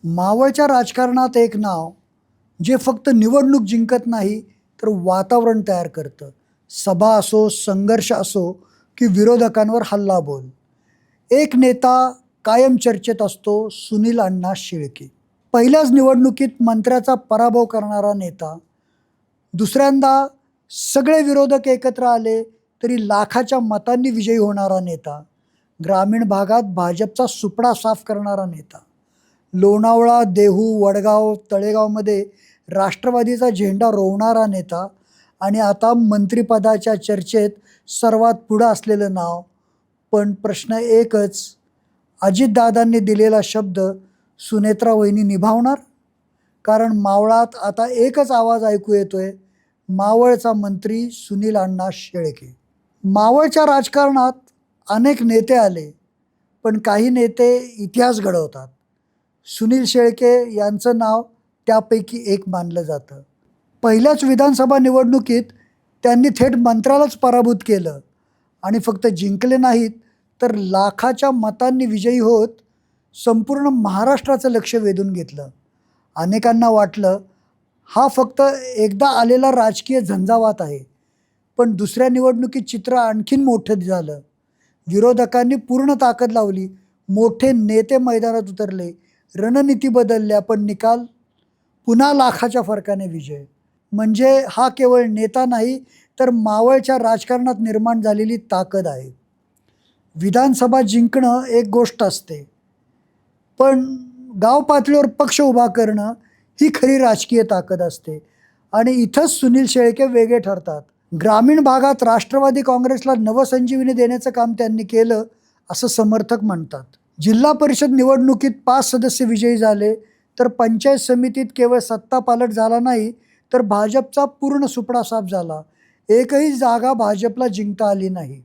मावळच्या राजकारणात एक नाव जे फक्त निवडणूक जिंकत नाही तर वातावरण तयार करतं. सभा असो, संघर्ष असो की विरोधकांवर हल्लाबोल. एक नेता कायम चर्चेत असतो, सुनील अण्णा शेळके. पहिल्याच निवडणुकीत मंत्र्याचा पराभव करणारा नेता. दुसऱ्यांदा सगळे विरोधक एकत्र आले तरी लाखाच्या मतांनी विजयी होणारा नेता. ग्रामीण भागात भाजपचा सुपडा साफ करणारा नेता. लोणावळा, देहू, वडगाव, तळेगावमध्ये राष्ट्रवादीचा झेंडा रोवणारा नेता आणि आता मंत्रिपदाच्या चर्चेत सर्वात पुढं असलेलं नाव. पण प्रश्न एकच, अजितदादांनी दिलेला शब्द सुनेत्रा वहिनी निभावणार? कारण मावळात आता एकच आवाज ऐकू येतोय, मावळचा मंत्री सुनील अण्णा शेळके. मावळच्या राजकारणात अनेक नेते आले, पण काही नेते इतिहास घडवतात. सुनील शेळके यांचं नाव त्यापैकी एक मानलं जातं. पहिल्याच विधानसभा निवडणुकीत त्यांनी थेट मंत्र्यालाच पराभूत केलं आणि फक्त जिंकले नाहीत तर लाखाच्या मतांनी विजयी होत संपूर्ण महाराष्ट्राचं लक्ष वेधून घेतलं. अनेकांना वाटलं हा फक्त एकदा आलेला राजकीय झंझावात आहे, पण दुसऱ्या निवडणुकीत चित्र आणखीन मोठं झालं. विरोधकांनी पूर्ण ताकद लावली, मोठे नेते मैदानात उतरले, रणनीती बदलल्या, पण निकाल पुन्हा लाखाच्या फरकाने विजय. म्हणजे हा केवळ नेता नाही तर मावळच्या राजकारणात निर्माण झालेली ताकद आहे. विधानसभा जिंकणं एक गोष्ट असते, पण गाव पातळीवर पक्ष उभा करणं ही खरी राजकीय ताकद असते आणि इथंच सुनील शेळके वेगळे ठरतात. ग्रामीण भागात राष्ट्रवादी काँग्रेसला नवसंजीवनी देण्याचं काम त्यांनी केलं असं समर्थक म्हणतात. जिल्हा परिषद निवडणुकीत 5 सदस्य विजयी झाले तर पंचायत समितीत केवळ सत्ता पालट झाला नाही तर भाजपचा पूर्ण सुपडा साफ झाला. एकही जागा भाजपला जिंकता आली नाही.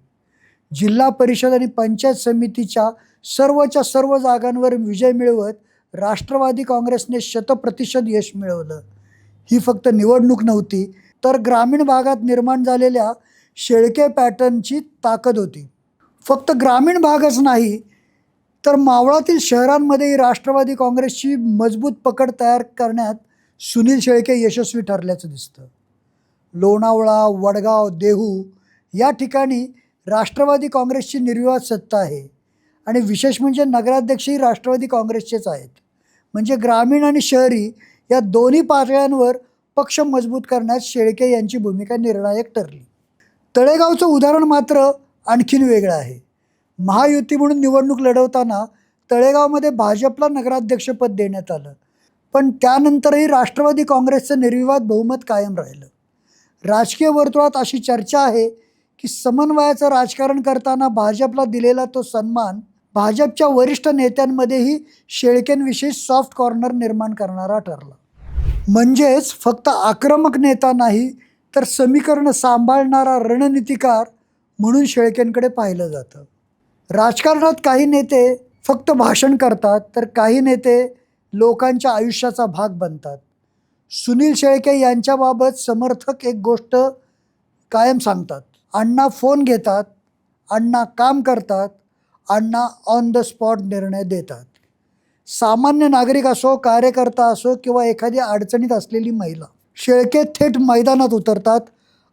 जिल्हा परिषद आणि पंचायत समितीच्या सर्वच्या सर्व जागांवर विजय मिळवत राष्ट्रवादी काँग्रेसने 100% यश मिळवलं. ही फक्त निवडणूक नव्हती तर ग्रामीण भागात निर्माण झालेल्या शेळके पॅटर्नची ताकद होती. फक्त ग्रामीण भागच नाही तर मावळातील शहरांमध्येही राष्ट्रवादी काँग्रेसची मजबूत पकड तयार करण्यात सुनील शेळके यशस्वी ठरल्याचं दिसतं. लोणावळा, वडगाव, देहू या ठिकाणी राष्ट्रवादी काँग्रेसची निर्विवाद सत्ता आहे आणि विशेष म्हणजे नगराध्यक्षही राष्ट्रवादी काँग्रेसचेच आहेत. म्हणजे ग्रामीण आणि शहरी या दोन्ही पातळ्यांवर पक्ष मजबूत करण्यात शेळके यांची भूमिका निर्णायक ठरली. तळेगावचं उदाहरण मात्र आणखीन वेगळं आहे. महायुती म्हणून निवडणूक लढवताना तळेगावमध्ये भाजपला नगराध्यक्षपद देण्यात आलं, पण त्यानंतरही राष्ट्रवादी काँग्रेसचं निर्विवाद बहुमत कायम राहिलं. राजकीय वर्तुळात अशी चर्चा आहे की समन्वयाचं राजकारण करताना भाजपला दिलेला तो सन्मान भाजपच्या वरिष्ठ नेत्यांमध्येही शेळकेंविषयी सॉफ्ट कॉर्नर निर्माण करणारा ठरला. म्हणजेच फक्त आक्रमक नेता नाही तर समीकरण सांभाळणारा रणनीतिकार म्हणून शेळकेंकडे पाहिलं जातं. राजकारणात काही नेते फक्त भाषण करतात तर काही नेते लोकांच्या आयुष्याचा भाग बनतात. सुनील शेळके यांच्याबाबत समर्थक एक गोष्ट कायम सांगतात, अण्णा फोन घेतात, अण्णा काम करतात, अण्णा ऑन द स्पॉट निर्णय देतात. सामान्य नागरिक असो, कार्यकर्ता असो किंवा एखादी अडचणीत असलेली महिला, शेळके थेट मैदानात उतरतात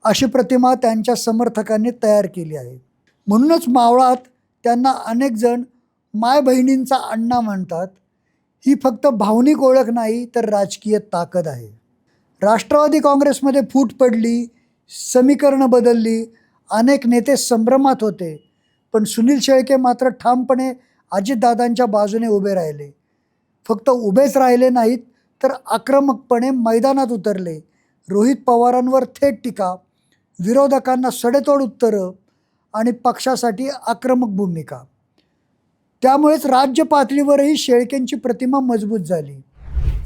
अशी प्रतिमा त्यांच्या समर्थकांनी तयार केली आहे. म्हणूनच मावळात त्यांना अनेक जण माय बहिणींचा अण्णा म्हणतात. ही फक्त भावनिक ओळख नाही तर राजकीय ताकद आहे. राष्ट्रवादी काँग्रेसमध्ये फूट पडली, समीकरणं बदलली, अनेक नेते संभ्रमात होते, पण सुनील शेळके मात्र ठामपणे अजितदादांच्या बाजूने उभे राहिले. फक्त उभेच राहिले नाहीत तर आक्रमकपणे मैदानात उतरले. रोहित पवारांवर थेट टीका, विरोधकांना सडेतोड उत्तरं आणि पक्षासाठी आक्रमक भूमिका. त्यामुळेच राज्य पातळीवरही शेळकेंची प्रतिमा मजबूत झाली.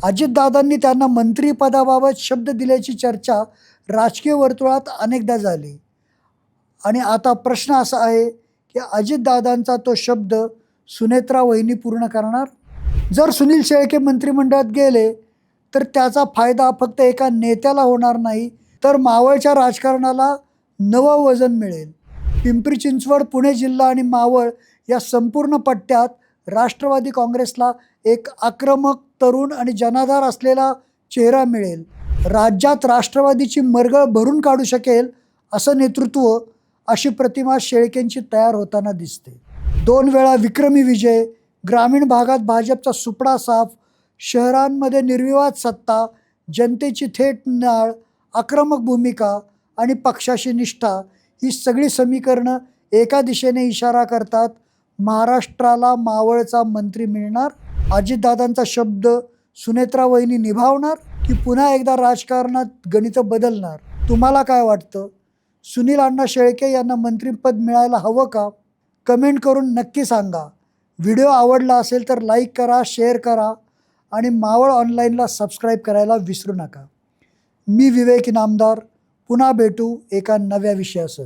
अजितदादांनी त्यांना मंत्रिपदाबाबत शब्द दिल्याची चर्चा राजकीय वर्तुळात अनेकदा झाली आणि आता प्रश्न असा आहे की अजितदादांचा तो शब्द सुनेत्रा वहिनी पूर्ण करणार? जर सुनील शेळके मंत्रिमंडळात गेले तर त्याचा फायदा फक्त एका नेत्याला होणार नाही तर मावळच्या राजकारणाला नवं वजन मिळेल. पिंपरी चिंचवड, पुणे जिल्हा आणि मावळ या संपूर्ण पट्ट्यात राष्ट्रवादी काँग्रेसला एक आक्रमक, तरुण आणि जनाधार असलेला चेहरा मिळेल. राज्यात राष्ट्रवादीची मरगळ भरून काढू शकेल असं नेतृत्व, अशी प्रतिमा शेळकेंची तयार होताना दिसते. 2 वेळा विक्रमी विजय, ग्रामीण भागात भाजपचा सुपडा साफ, शहरांमध्ये निर्विवाद सत्ता, जनतेची थेट नाळ, आक्रमक भूमिका आणि पक्षाशी निष्ठा, ही सगळी समीकरणं एका दिशेने इशारा करतात, महाराष्ट्राला मावळचा मंत्री मिळणार. अजितदादांचा शब्द सुनेत्रा वहिनी निभावणार की पुन्हा एकदा राजकारणात गणितं बदलणार? तुम्हाला काय वाटतं? सुनील अण्णा शेळके यांना मंत्रिपद मिळायला हवं का? कमेंट करून नक्की सांगा. व्हिडिओ आवडला असेल तर लाईक करा, शेअर करा आणि मावळ ऑनलाईनला सबस्क्राईब करायला विसरू नका. मी विवेक इनामदार. पुन्हा भेटू एका नव्या विषयासह.